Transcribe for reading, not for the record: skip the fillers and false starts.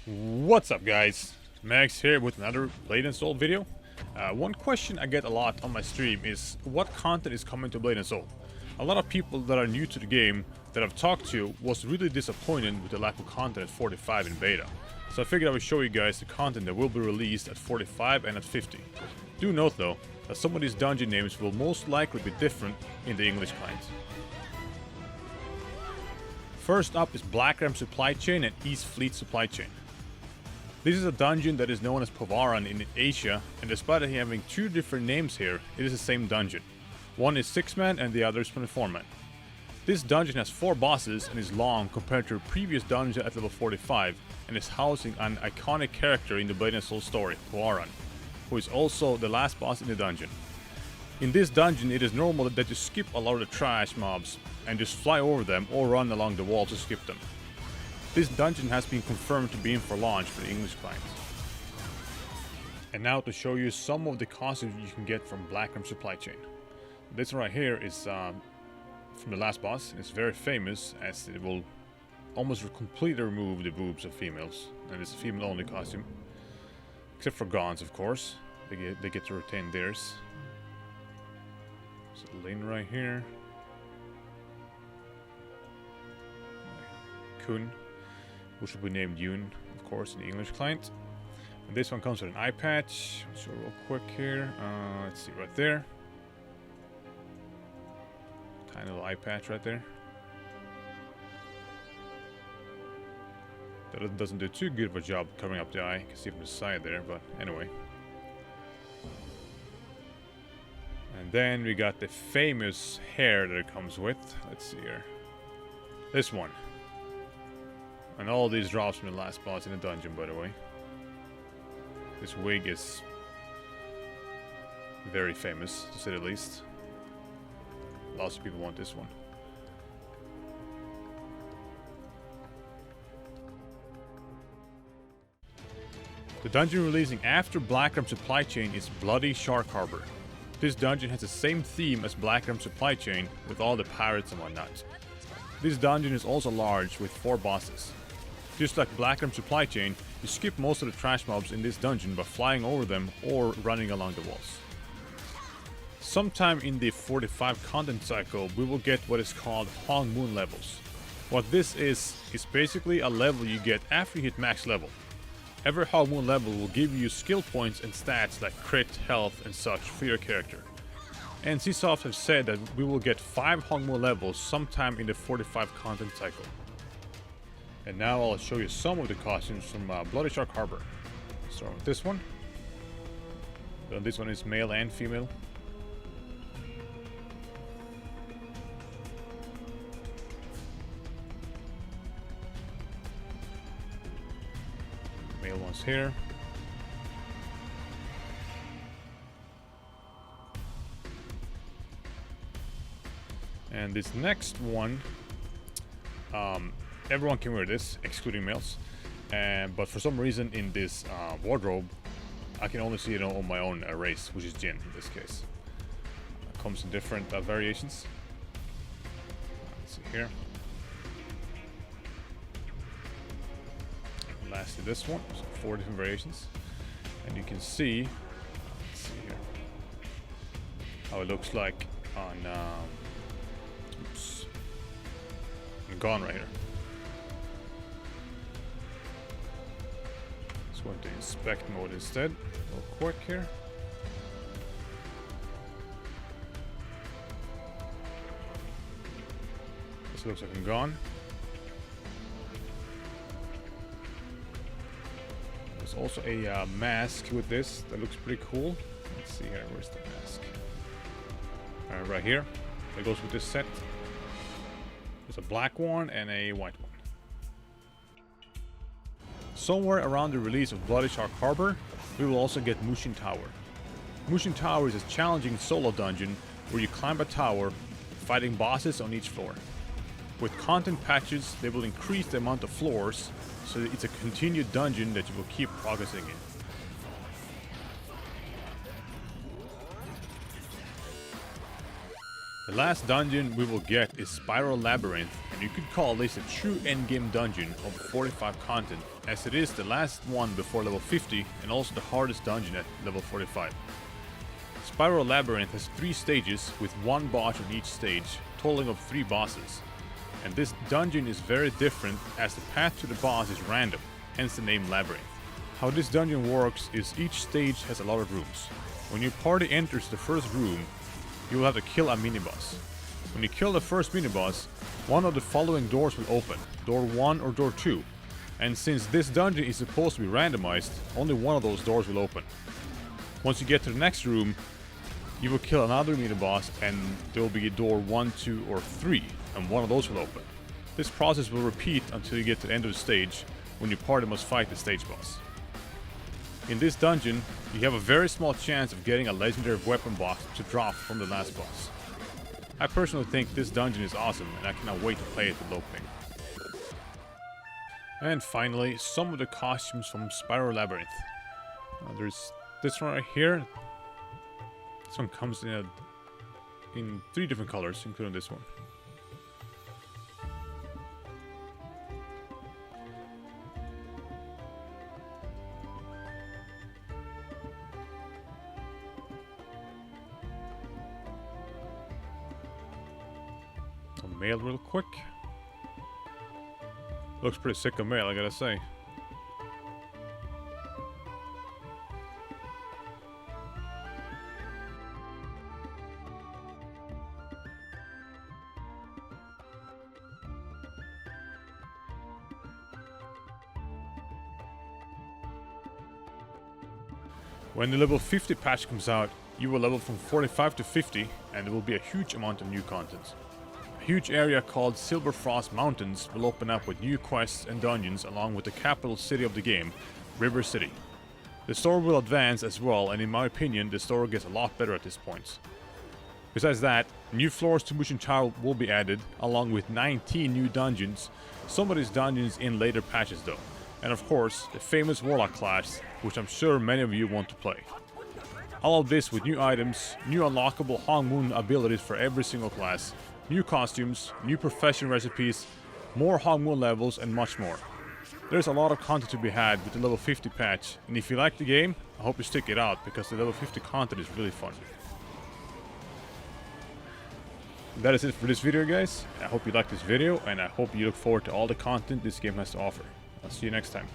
What's up, guys? Max here with another Blade & Soul video. One question I get a lot on my stream is what content is coming to Blade & Soul? A lot of people that are new to the game that I've talked to was really disappointed with the lack of content at 45 in beta. So I figured I would show you guys the content that will be released at 45 and at 50. Do note though, that some of these dungeon names will most likely be different in the English client. First up is Black Ram Supply Chain and East Fleet Supply Chain. This is a dungeon that is known as Povaran in Asia, and despite it having two different names here, it is the same dungeon. One is 6-man and the other is 24-man. This dungeon has 4 bosses and is long compared to a previous dungeon at level 45, and is housing an iconic character in the Blade & Soul story, Povaran, who is also the last boss in the dungeon. In this dungeon, it is normal that you skip a lot of the trash mobs and just fly over them or run along the wall to skip them. This dungeon has been confirmed to be in for launch for the English client. And now to show you some of the costumes you can get from Black Ram Supply Chain. This one right here is from the last boss. It's very famous as it will almost completely remove the boobs of females. And it's a female only costume. Except for Gons, of course. They get to retain theirs. So Lane right here. Kun, which will be named Yoon, of course, in the English client. And this one comes with an eye patch. I'll show real quick here. Let's see, right there. Tiny little eye patch right there. That doesn't do too good of a job covering up the eye. You can see from the side there, but anyway. And then we got the famous hair that it comes with. Let's see here. This one. And all these drops from the last boss in the dungeon, by the way. This wig is very famous, to say the least. Lots of people want this one. The dungeon releasing after Black Ram Supply Chain is Bloody Shark Harbor. This dungeon has the same theme as Black Ram Supply Chain, with all the pirates and whatnot. This dungeon is also large, with 4 bosses. Just like Black Ram Supply Chain, you skip most of the trash mobs in this dungeon by flying over them or running along the walls. Sometime in the 45 content cycle, we will get what is called Hong Moon levels. What this is basically a level you get after you hit max level. Every Hong Moon level will give you skill points and stats like crit, health and such for your character. And NCSoft have said that we will get 5 Hong Moon levels sometime in the 45 content cycle. And now I'll show you some of the costumes from Bloody Shark Harbor. Start with this one. So this one is male and female. Male one's here. And this next one, everyone can wear this, excluding males. But for some reason in this wardrobe, I can only see it on my own race, which is Jin in this case. Comes in different variations. Let's see here. And lastly, this one, so 4 different variations. And you can see, let's see here, how it looks like on, oops, on Gone right here. Going to inspect mode instead, real quick here. This looks like I'm gone. There's also a mask with this that looks pretty cool. Let's see here, where's the mask? Right here. That goes with this set. There's a black one and a white one. Somewhere around the release of Bloody Shark Harbor, we will also get Mushin Tower. Mushin Tower is a challenging solo dungeon where you climb a tower, fighting bosses on each floor. With content patches, they will increase the amount of floors, so that it's a continued dungeon that you will keep progressing in. The last dungeon we will get is Spiral Labyrinth, and you could call this a true endgame dungeon of 45 content as it is the last one before level 50 and also the hardest dungeon at level 45. Spiral Labyrinth has 3 stages with 1 boss on each stage, totaling of 3 bosses. And this dungeon is very different as the path to the boss is random, hence the name Labyrinth. How this dungeon works is each stage has a lot of rooms. When your party enters the first room, you will have to kill a mini-boss. When you kill the first mini-boss, one of the following doors will open, door 1 or door 2. And since this dungeon is supposed to be randomized, only one of those doors will open. Once you get to the next room, you will kill another mini-boss and there will be a door 1, 2 or 3, and one of those will open. This process will repeat until you get to the end of the stage, when your party must fight the stage boss. In this dungeon, you have a very small chance of getting a legendary weapon box to drop from the last boss. I personally think this dungeon is awesome and I cannot wait to play it with low ping. And finally, some of the costumes from Spiral Labyrinth. There's this one right here. This one comes in 3 different colors, including this one. Some mail real quick. Looks pretty sick of mail, I gotta say. When the level 50 patch comes out, you will level from 45 to 50 and there will be a huge amount of new content. A huge area called Silverfrost Mountains will open up with new quests and dungeons along with the capital city of the game, River City. The story will advance as well, and in my opinion the story gets a lot better at this point. Besides that, new floors to Mushin Tower will be added along with 19 new dungeons, some of these dungeons in later patches though. And of course, the famous Warlock class, which I'm sure many of you want to play. All of this with new items, new unlockable Hong Moon abilities for every single class, new costumes, new profession recipes, more Hong Moon levels and much more. There's a lot of content to be had with the level 50 patch, and if you like the game, I hope you stick it out because the level 50 content is really fun. That is it for this video guys. I hope you liked this video and I hope you look forward to all the content this game has to offer. I'll see you next time.